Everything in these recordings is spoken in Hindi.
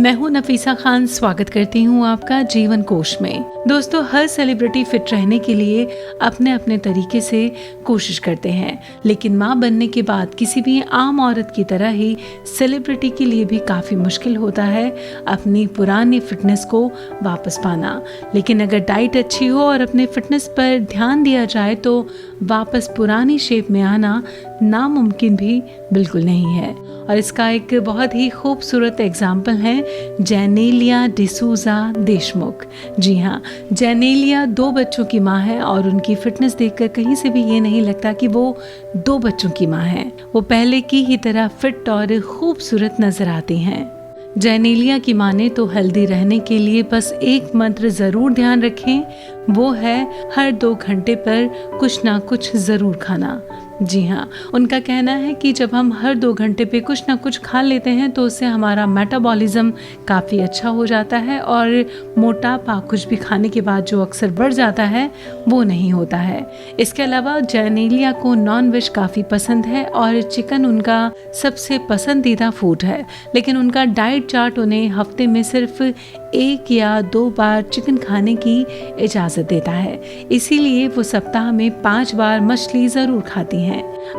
मैं हूं नफीसा खान, स्वागत करती हूं आपका जीवन कोश में। दोस्तों, हर सेलिब्रिटी फिट रहने के लिए अपने अपने तरीके से कोशिश करते हैं, लेकिन माँ बनने के बाद किसी भी आम औरत की तरह ही सेलिब्रिटी के लिए भी काफ़ी मुश्किल होता है अपनी पुरानी फिटनेस को वापस पाना। लेकिन अगर डाइट अच्छी हो और अपने फिटनेस पर ध्यान दिया जाए तो वापस पुरानी शेप में आना नामुमकिन भी बिल्कुल नहीं है। और इसका एक बहुत ही खूबसूरत एग्जाम्पल है जेनेलिया डिसूजा देशमुख। जी हाँ, जेनेलिया 2 बच्चों की माँ है और उनकी फिटनेस देखकर कहीं से भी ये नहीं लगता कि वो 2 बच्चों की माँ है। वो पहले की ही तरह फिट और खूबसूरत नजर आती हैं। जेनेलिया की माने तो हेल्दी रहने के लिए बस एक मंत्र ज़रूर ध्यान रखें, वो है हर 2 घंटे पर कुछ ना कुछ ज़रूर खाना। जी हाँ, उनका कहना है कि जब हम हर 2 घंटे पे कुछ ना कुछ खा लेते हैं तो उससे हमारा मेटाबॉलिज्म काफ़ी अच्छा हो जाता है और मोटापा कुछ भी खाने के बाद जो अक्सर बढ़ जाता है वो नहीं होता है। इसके अलावा जेनेलिया को नॉन वेज काफ़ी पसंद है और चिकन उनका सबसे पसंदीदा फूड है, लेकिन उनका डाइट चार्ट उन्हें हफ्ते में सिर्फ 1 या 2 बार चिकन खाने की इजाज़त देता है। इसीलिए वो सप्ताह में 5 बार मछली ज़रूर खाती हैं।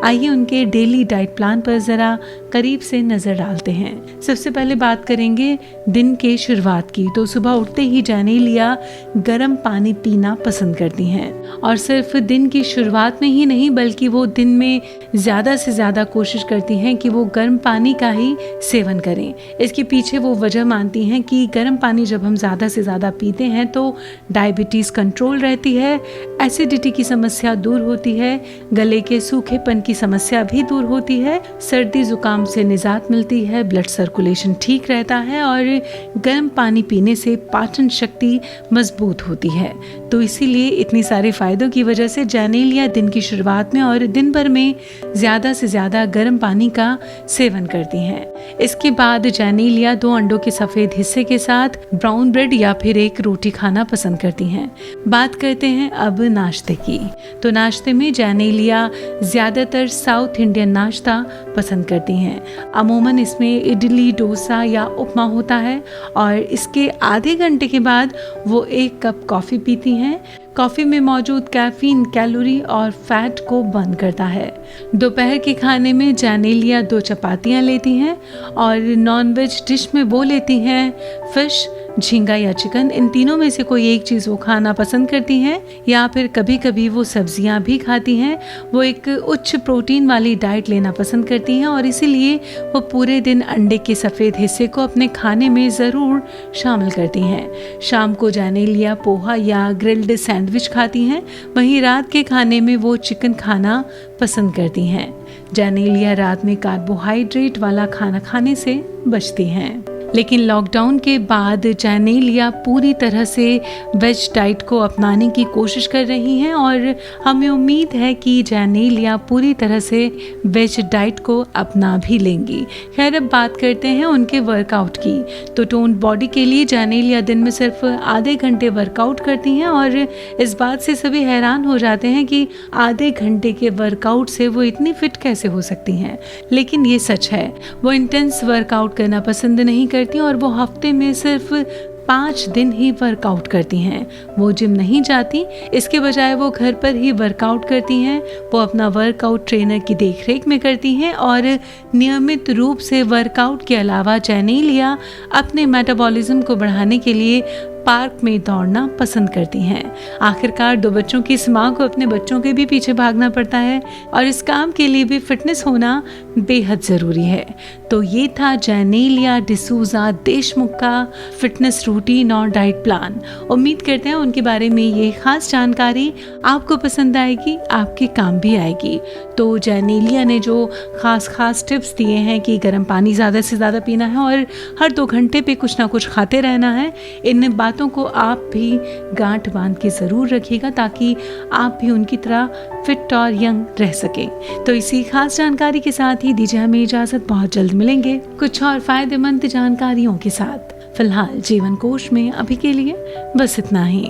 आइए उनके डेली डाइट प्लान पर ज़रा करीब से नज़र डालते हैं। सबसे पहले बात करेंगे दिन के शुरुआत की। तो सुबह उठते ही जेनेलिया गर्म पानी पीना पसंद करती हैं और सिर्फ दिन की शुरुआत में ही नहीं बल्कि वो दिन में ज़्यादा से ज़्यादा कोशिश करती हैं कि वो गर्म पानी का ही सेवन करें। इसके पीछे वो वजह मानती हैं कि गर्म पानी जब हम ज़्यादा से ज़्यादा पीते हैं तो डायबिटीज़ कंट्रोल रहती है, एसिडिटी की समस्या दूर होती है, गले के सूखेपन की समस्या भी दूर होती है, सर्दी जुकाम से निजात मिलती है, ब्लड सर्कुलेशन ठीक रहता है और गर्म पानी पीने से पाचन शक्ति मजबूत होती है। तो इसीलिए इतनी सारे फायदों की वजह से जेनेलिया दिन की शुरुआत में और दिन भर में ज़्यादा से ज़्यादा गर्म पानी का सेवन करती हैं। इसके बाद जेनेलिया 2 अंडों के सफ़ेद हिस्से के साथ ब्राउन ब्रेड या फिर एक रोटी खाना पसंद करती हैं। बात करते हैं अब नाश्ते की। तो नाश्ते में जेनेलिया ज़्यादातर साउथ इंडियन नाश्ता पसंद करती हैं। अमूमन इसमें इडली, डोसा या उपमा होता है और इसके आधे घंटे के बाद वो 1 कप कॉफ़ी पीती हैं। कॉफ़ी में मौजूद कैफीन कैलोरी और फैट को बर्न करता है। दोपहर के खाने में जेनेलिया 2 चपातियाँ लेती हैं और नॉनवेज डिश में वो लेती हैं फिश, झींगा या चिकन। इन तीनों में से कोई एक चीज़ वो खाना पसंद करती हैं या फिर कभी कभी वो सब्जियां भी खाती हैं। वो एक उच्च प्रोटीन वाली डाइट लेना पसंद करती हैं और इसीलिए वो पूरे दिन अंडे के सफ़ेद हिस्से को अपने खाने में ज़रूर शामिल करती हैं। शाम को जेनेलिया पोहा या ग्रिल्ड सैंडविच खाती हैं, वहीं रात के खाने में वो चिकन खाना पसंद करती हैं। जेनेलिया रात में कार्बोहाइड्रेट वाला खाना खाने से बचती हैं। लेकिन लॉकडाउन के बाद जेनेलिया पूरी तरह से वेज डाइट को अपनाने की कोशिश कर रही हैं और हमें उम्मीद है कि जेनेलिया पूरी तरह से वेज डाइट को अपना भी लेंगी। खैर, अब बात करते हैं उनके वर्कआउट की। तो टोन बॉडी के लिए जेनेलिया दिन में सिर्फ आधे घंटे वर्कआउट करती हैं और इस बात से सभी हैरान हो जाते हैं कि आधे घंटे के वर्कआउट से वो इतनी फिट कैसे हो सकती हैं। लेकिन ये सच है, वो इंटेंस वर्कआउट करना पसंद नहीं करती और वो हफ्ते में सिर्फ 5 दिन ही वर्कआउट करती हैं। वो जिम नहीं जाती, इसके बजाय वो घर पर ही वर्कआउट करती हैं। वो अपना वर्कआउट ट्रेनर की देखरेख में करती हैं और नियमित रूप से वर्कआउट के अलावा जेनेलिया अपने मेटाबॉलिज्म को बढ़ाने के लिए पार्क में दौड़ना पसंद करती हैं। आखिरकार 2 बच्चों की इस माँ को अपने बच्चों के भी पीछे भागना पड़ता है और इस काम के लिए भी फिटनेस होना बेहद ज़रूरी है। तो ये था जेनेलिया डिसूजा देशमुख का फिटनेस रूटीन और डाइट प्लान। उम्मीद करते हैं उनके बारे में ये खास जानकारी आपको पसंद आएगी, आपके काम भी आएगी। तो जेनेलिया ने जो खास टिप्स दिए हैं कि गर्म पानी ज़्यादा से ज़्यादा पीना है और हर 2 घंटे पे कुछ ना कुछ खाते रहना है, इन बातों को आप भी गांठ बांध के ज़रूर रखिएगा ताकि आप भी उनकी तरह फिट और यंग रह सकें। तो इसी खास जानकारी के साथ ही दीजिए हमें इजाज़त। बहुत जल्द मिलेंगे कुछ और फायदेमंद जानकारियों के साथ। फिलहाल जीवन कोश में अभी के लिए बस इतना ही।